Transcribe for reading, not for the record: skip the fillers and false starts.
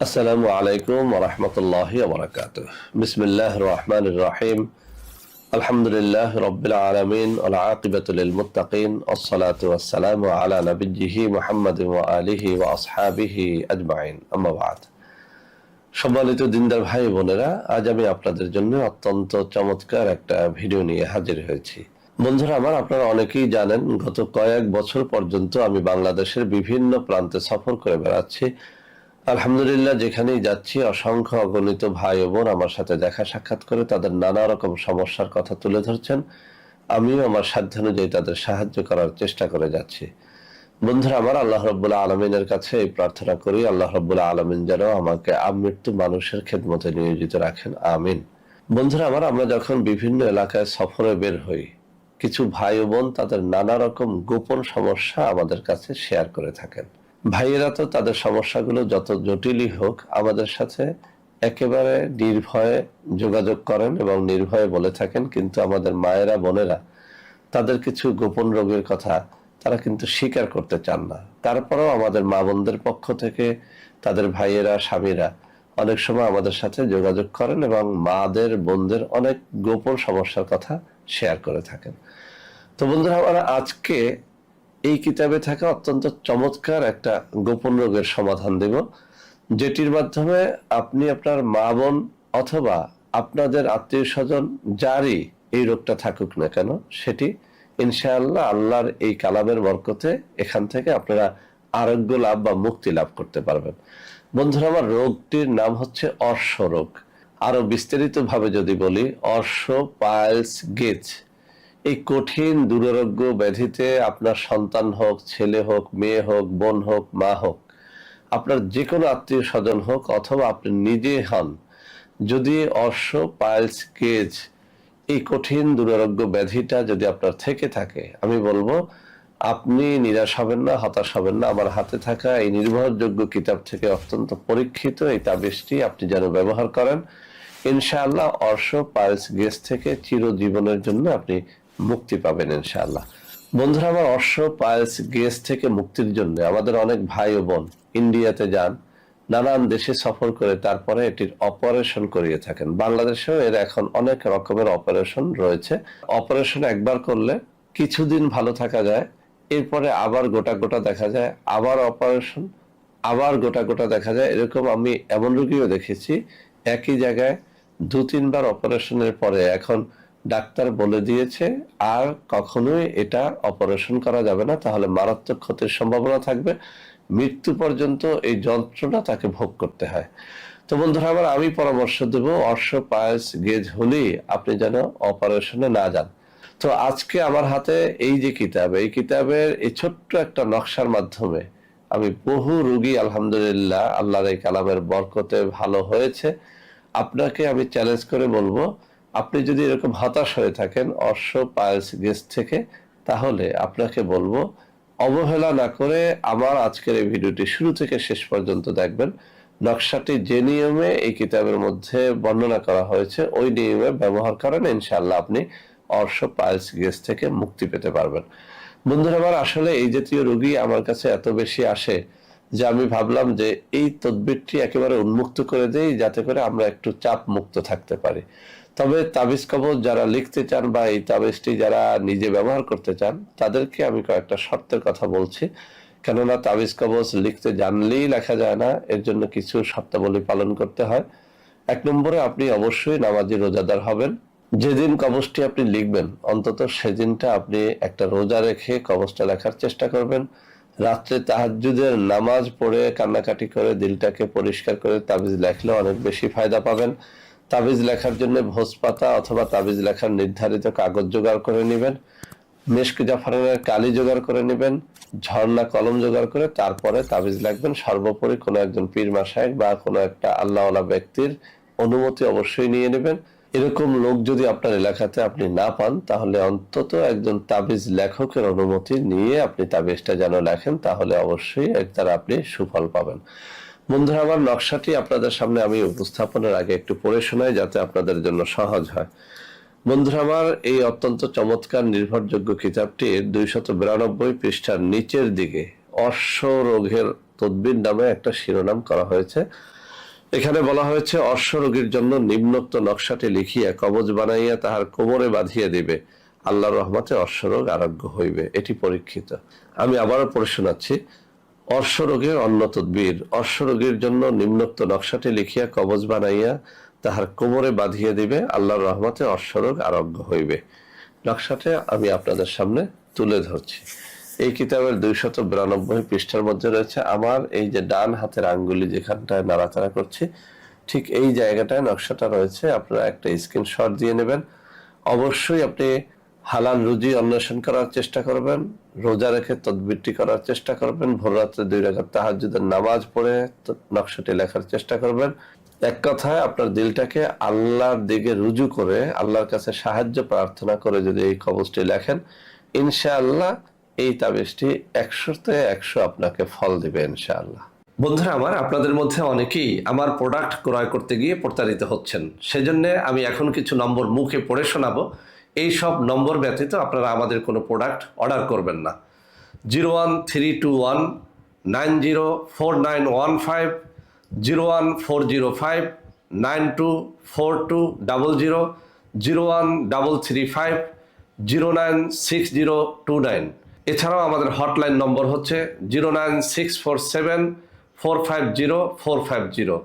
আসসালামু আলাইকুম ওয়া রাহমাতুল্লাহি ওয়া বারাকাতুহু। বিসমিল্লাহির রহমানির রহিম। আলহামদুলিল্লাহি রাব্বিল আলামিন ওয়াল আকিবাতু লিল মুত্তাকিন ওয়াসসালাতু ওয়াসসালামু আলা নাবিয়্যিহি মুহাম্মাদিন ওয়া আলিহি ওয়া আসহাবিহি আজমাইন। আম্মা বা'দ। সম্মানিত দিনদার ভাই বোনেরা, আজ আমি আপনাদের জন্য অত্যন্ত চমৎকার একটা ভিডিও নিয়ে হাজির হয়েছি। বন্ধুরা আমার, আপনারা অনেকেই জানেন গত কয়েক বছর পর্যন্ত আমি বাংলাদেশের বিভিন্ন প্রান্তে সফর করে বেড়াচ্ছি। আলহামদুলিল্লাহ, যেখানেই যাচ্ছি অসংখ্য অগণিত ভাই ও বোন আমার সাথে দেখা সাক্ষাৎ করে তাদের নানা রকম সমস্যার কথা তুলে ধরছেন। আমিও আমার সাধ্যানুযায়ী তাদের সাহায্য করার চেষ্টা করে যাচ্ছি। বন্ধুরা আমার, আল্লাহ রাব্বুল আলামিনের কাছে এই প্রার্থনা করি, আল্লাহ রাব্বুল আলামিন যেন আমাকে আমৃত্যু মানুষের খেদমতে নিয়োজিত রাখেন, আমিন। বন্ধুরা আমার, আমরা যখন বিভিন্ন এলাকায় সফরে বের হই, কিছু ভাই ও বোন তাদের নানা রকম গোপন সমস্যা আমাদের কাছে শেয়ার করে থাকেন। ভাইয়েরা তো তাদের সমস্যাগুলো যত জটিলই হোক আমাদের সাথে একেবারে নির্ভয়ে যোগাযোগ করেন এবং নির্ভয়ে বলে থাকেন, কিন্তু আমাদের মায়েরা বোনেরা তাদের কিছু গোপন রোগের কথা তারা কিন্তু স্বীকার করতে চান না। তারপরেও আমাদের মা বোনদের পক্ষ থেকে তাদের ভাইয়েরা স্বামীরা অনেক সময় আমাদের সাথে যোগাযোগ করেন এবং মাদের বোনদের অনেক গোপন সমস্যার কথা শেয়ার করে থাকেন। তো বন্ধুরা, আমরা আজকে এই কিতাবে থাকা অত্যন্ত চমৎকার একটা গোপন রোগের সমাধান দেব, যেটির মাধ্যমে আপনি আপনার মা বোন অথবা আপনাদের আত্মীয় স্বজন যারই এই রোগটা থাকুক না কেন, সেটি ইনশাআল্লাহ আল্লাহর এই কালামের বরকতে এখান থেকে আপনারা আরোগ্য লাভ বা মুক্তি লাভ করতে পারবেন। বন্ধুরা আমার, রোগটির নাম হচ্ছে অর্শ রোগ। আরো বিস্তারিত ভাবে যদি বলি, অর্শ পাইলস গেজ। এই কঠিন দুরারোগ্য ব্যাধিতে আপনার সন্তান হোক, ছেলে হোক, মেয়ে হোক, বোন হোক, মা হোক, আপনার যে কোনো আত্মীয় স্বজন হোক অথবা আপনি নিজে হন, যদি অর্শ পাইলস গেজ এই কঠিন দুরারোগ্য ব্যাধিটা যদি আপনার থেকে থাকে, আমি বলবো আপনি নিরাশ হবেন না, হতাশ হবেন না। আমার হাতে থাকা এই নির্ভরযোগ্য কিতাব থেকে অত্যন্ত পরীক্ষিত এই তাবিজটি আপনি যেন ব্যবহার করেন, ইনশাআল্লাহ অর্শ পাইলস গেজ থেকে চিরজীবনের জন্য আপনি মুক্তি পাবেন ইনশাআল্লাহ। বন্ধুরা আমার, অর্শ পাইলস গেজ থেকে মুক্তির জন্য আমাদের অনেক ভাই ও বোন ইন্ডিয়াতে যান, নানান দেশে সফর করে তারপরে এটির অপারেশন করিয়ে থাকেন। বাংলাদেশেও এর এখন অনেক রকমের অপারেশন রয়েছে। অপারেশন একবার করলে কিছুদিন ভালো থাকা যায়, এরপরে আবার গোটা গোটা দেখা যায়, আবার অপারেশন, আবার গোটা গোটা দেখা যায়। এরকম আমি এমন রোগীও দেখেছি একই জায়গায় 2-3 বার অপারেশনের পরে এখন ডাক্তার বলে দিয়েছে আর কখনোই এটা অপারেশন করা যাবে না, তাহলে মারাত্মক ক্ষতির সম্ভাবনা থাকবে, মৃত্যু পর্যন্ত এই যন্ত্রণা তাকে ভোগ করতে হয়। তো বন্ধুরা আমার, আমি পরামর্শ দেব অর্শ পাইলস গেজ হলেই আপনি যেন অপারেশনে না যান। তো আজকে আমার হাতে এই যে কিতাব, এই কিতাবের এই ছোট্ট একটা নকশার মাধ্যমে আমি বহু রোগী আলহামদুলিল্লাহ আল্লাহর এই কালামের বরকতে ভালো হয়েছে। আপনাকে আমি চ্যালেঞ্জ করে বলবো, আপনি যদি এরকম হতাশ হয়ে থাকেন অর্শ পাইলস গেজ থেকে, তাহলে আপনাকে বলবো অবহেলা না করে আমার আজকের এই ভিডিওটি শুরু থেকে শেষ পর্যন্ত দেখবেন। নকশাটি যে নিয়মে এই কিতাবের মধ্যে বর্ণনা করা হয়েছে ওই নিয়মে ব্যবহার করেন, ইনশাআল্লাহ আপনি অর্শ পাইলস গেজ থেকে মুক্তি পেতে পারবেন। বন্ধুরা আমার, আসলে এই জাতীয় রোগী আমার কাছে এত বেশি আসে যে আমি ভাবলাম যে এই তদবিরটি একেবারে উন্মুক্ত করে দেই, যাতে করে আমরা একটু চাপ মুক্ত থাকতে পারি। তবে তাবিজ কবজ যারা লিখতে চান বা এই তাবিজটি যারা নিজে ব্যবহার করতে চান, তাদেরকে আমি কয়েকটা শর্তের কথা বলছি। কেননা তাবিজ কবজ লিখতে জানলেই লেখা যায় না, এর জন্য কিছু শর্তাবলী পালন করতে হয়। 1 নম্বরে আপনি অবশ্যই নামাজি রোজাদার হবেন। যেদিন কবজটি আপনি লিখবেন অন্তত সেদিনটা আপনি একটা রোজা রেখে কবজটা লেখার চেষ্টা করবেন। রাত্রে তাহাজ্জুদের নামাজ পড়ে কান্নাকাটি করে দিলটাকে পরিষ্কার করে তাবিজ লেখলে অনেক বেশি ফায়দা পাবেন। তাবিজ লেখার জন্য ভোজ পাতা অথবা তাবিজ লেখার নির্ধারিত কাগজ জোগাড় করে নেবেন, মেশক জাফরানের কালি জোগাড় করে নেবেন, ঝর্ণা কলম জোগাড় করে তারপরে তাবিজ লিখবেন। সর্বোপরি কোনো একজন পীর মাশায়েখ বা কোনো একটা আল্লাহওয়ালা ব্যক্তির অনুমতি অবশ্যই নিয়ে নেবেন। এরকম লোক যদি আপনার এলাকাতে আপনি না পান, তাহলে অন্তত একজন তাবিজ লেখকের অনুমতি নিয়ে আপনি তাবিজটা যেন লেখেন, তাহলে অবশ্যই এর দ্বারা আপনি সুফল পাবেন। বন্ধুরা আমার, নকশাটি আপনাদের সামনে আমি উপস্থাপনের আগে একটু পড়ে শোনাই যাতে আপনাদের জন্য সহজ হয়। বন্ধুরা আমার, এই অত্যন্ত চমৎকার নির্ভরযোগ্য কিতাবটির 292 পৃষ্ঠার নিচের দিকে অর্শ রোগের তদবির নামে একটা শিরোনাম করা হয়েছে। এখানে বলা হয়েছে অশ্বরোগীর জন্য নিম্নোক্ত নকশাটি লিখিয়া কবজ বানাইয়া তাহার কোমরে বাঁধিয়া দিবে, আল্লাহর রহমতে অশ্বরোগ আরোগ্য হইবে। এটি পরীক্ষিত। আমি আবারও পড়ে শোনাচ্ছি। অশ্বরোগের অন্য তদ্বির, অশ্বরোগীর জন্য নিম্নোক্ত নকশাটি লিখিয়া কবজ বানাইয়া তাহার কোমরে বাঁধিয়া দিবে, আল্লাহর রহমতে অশ্বরোগ আরোগ্য হইবে। নকশাটা আমি আপনাদের সামনে তুলে ধরছি। এই কিতাবের 292 পৃষ্ঠার মধ্যে রয়েছে। আমার এই যে ডান হাতের আঙ্গুলি যেখানটায় নাড়াচাড়া করছি, ঠিক এই জায়গাটায় নকশাটা রয়েছে। আপনারা একটা স্ক্রিনশট দিয়ে নেবেন। অবশ্যই আপনি হালাল রুজি অন্বেষণ করার চেষ্টা করবেন, রোজা রেখে তদবিরটি করার চেষ্টা করবেন, ভোর রাত্রে 2 রাকাত তাহাজ্জুদের নামাজ পড়ে নকশাটি লেখার চেষ্টা করবেন। এক কথায় আপনার দিলটাকে আল্লাহর দিকে রুজু করে আল্লাহর কাছে সাহায্য প্রার্থনা করে যদি এই কবজটি লেখেন, ইনশাআল্লাহ এই তাবিজটি 100-তে 100 আপনাকে ফল দিবে ইনশাআল্লাহ। বন্ধুরা আমার, আপনাদের মধ্যে অনেকেই আমার প্রোডাক্ট ক্রয় করতে গিয়ে প্রতারিত হচ্ছেন। সেজন্য আমি এখন কিছু নম্বর মুখে পড়ে শোনাবো। এই সব নম্বর ব্যতীত আপনারা আমাদের কোনো প্রোডাক্ট অর্ডার করবেন না। 01321904915, 01405 924200, 01335 096029। এছাড়াও আমাদের হটলাইন নম্বর হচ্ছে 09647450450।